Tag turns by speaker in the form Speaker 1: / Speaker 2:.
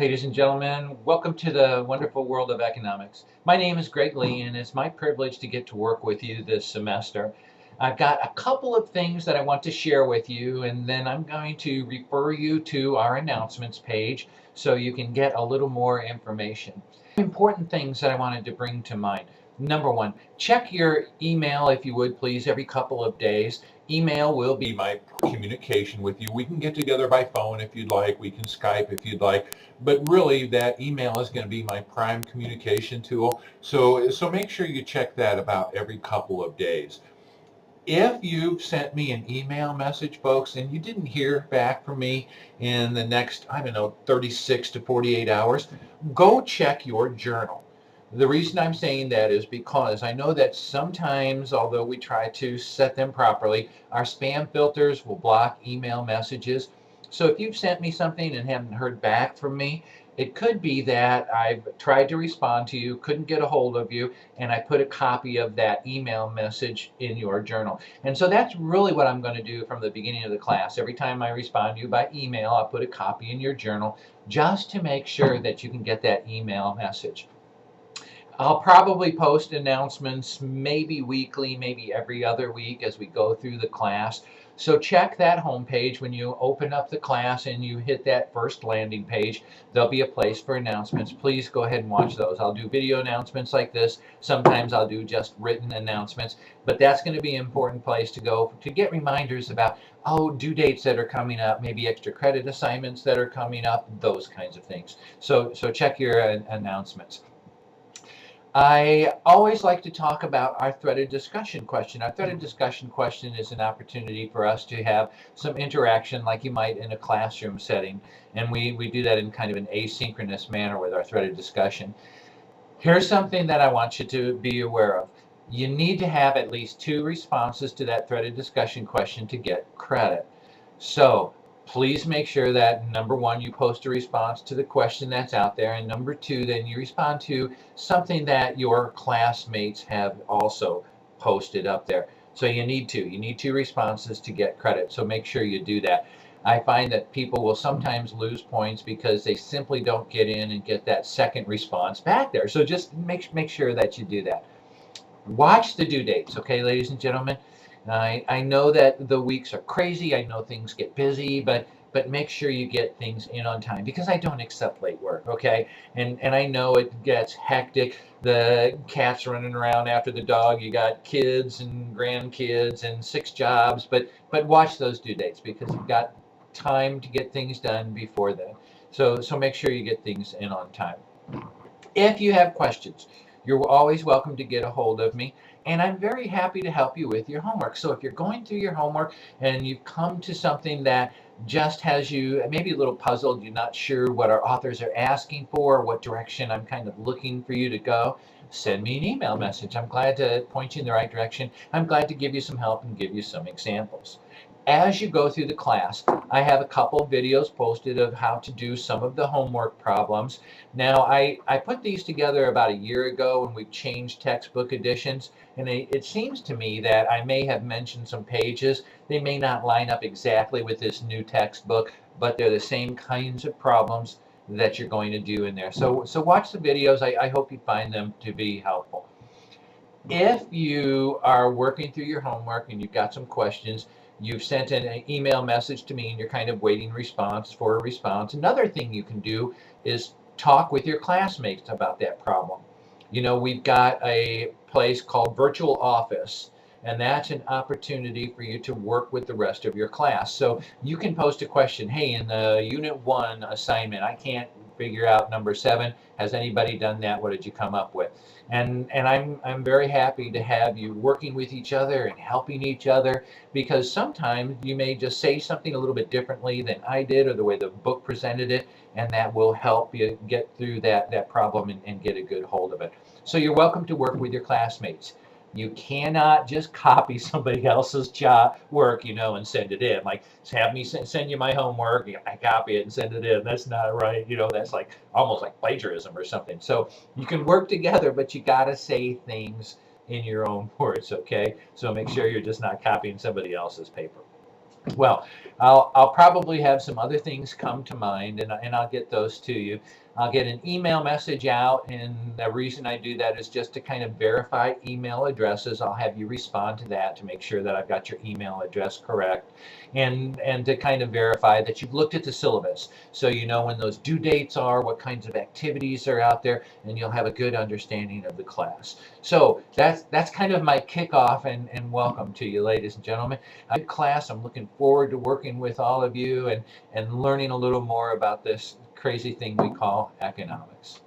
Speaker 1: Ladies and gentlemen, welcome to the wonderful world of economics. My name is Greg Lee, and it's my privilege to get to work with you this semester. I've got a couple of things that I want to share with you, and then I'm going to refer you to our announcements page so you can get a little more information. Important things that I wanted to bring to mind. Number one, check your email, if you would please, every couple of days. Email will be my communication with you. We can get together by phone if you'd like. We can Skype if you'd like. But really, that email is going to be my prime communication tool. So make sure you check that about every couple of days. If you've sent me an email message, folks, and you didn't hear back from me in the next, 36 to 48 hours, go check your journal. The reason I'm saying that is because I know that sometimes, although we try to set them properly, our spam filters will block email messages. So if you've sent me something and haven't heard back from me, it could be that I've tried to respond to you, couldn't get a hold of you, and I put a copy of that email message in your journal. And so that's really what I'm going to do from the beginning of the class. Every time I respond to you by email, I'll put a copy in your journal just to make sure that you can get that email message. I'll probably post announcements maybe weekly, maybe every other week as we go through the class. So check that home page when you open up the class and you hit that first landing page. There'll be a place for announcements. Please go ahead and watch those. I'll do video announcements like this. Sometimes I'll do just written announcements, but that's going to be an important place to go to get reminders about, due dates that are coming up, maybe extra credit assignments that are coming up, those kinds of things. So check your announcements. I always like to talk about our threaded discussion question. Our threaded discussion question is an opportunity for us to have some interaction like you might in a classroom setting. And we do that in kind of an asynchronous manner with our threaded discussion. Here's something that I want you to be aware of. You need to have at least 2 responses to that threaded discussion question to get credit. So please make sure that number 1, you post a response to the question that's out there, and number 2, then you respond to something that your classmates have also posted up there. So you need 2 responses to get credit. So make sure you do that. I find that people will sometimes lose points because they simply don't get in and get that second response back there. So just make sure that you do that. Watch the due dates, okay, ladies and gentlemen. I know that the weeks are crazy. I know things get busy, but make sure you get things in on time, because I don't accept late work, okay? And I know it gets hectic. The cat's running around after the dog. You got kids and grandkids and 6 jobs, but watch those due dates, because you've got time to get things done before then. So make sure you get things in on time. If you have questions, you're always welcome to get a hold of me, and I'm very happy to help you with your homework. So if you're going through your homework and you've come to something that just has you maybe a little puzzled, you're not sure what our authors are asking for, what direction I'm kind of looking for you to go, send me an email message. I'm glad to point you in the right direction. I'm glad to give you some help and give you some examples. As you go through the class, I have a couple of videos posted of how to do some of the homework problems. Now, I put these together about a year ago when we changed textbook editions, and it seems to me that I may have mentioned some pages. They may not line up exactly with this new textbook, but they're the same kinds of problems that you're going to do in there. So watch the videos. I hope you find them to be helpful. If you are working through your homework and you've got some questions, you've sent an email message to me and you're kind of waiting for a response. Another thing you can do is talk with your classmates about that problem. You know, we've got a place called Virtual Office, and that's an opportunity for you to work with the rest of your class. So you can post a question, hey, in the Unit 1 assignment, I can't figure out number 7. Has anybody done that? What did you come up with? And I'm very happy to have you working with each other and helping each other, because sometimes you may just say something a little bit differently than I did or the way the book presented it, and that will help you get through that problem and get a good hold of it. So you're welcome to work with your classmates. You cannot just copy somebody else's job work, and send it in. Like, have me send you my homework, I copy it and send it in. That's not right. That's like almost like plagiarism or something. So you can work together, but you got to say things in your own words, okay? So make sure you're just not copying somebody else's paper. Well, I'll probably have some other things come to mind, and I'll get those to you. I'll get an email message out, and the reason I do that is just to kind of verify email addresses. I'll have you respond to that to make sure that I've got your email address correct, and to kind of verify that you've looked at the syllabus, so you know when those due dates are, what kinds of activities are out there, and you'll have a good understanding of the class. So that's kind of my kickoff, and welcome to you, ladies and gentlemen. A good class. I'm looking forward to working with all of you and learning a little more about this crazy thing we call economics.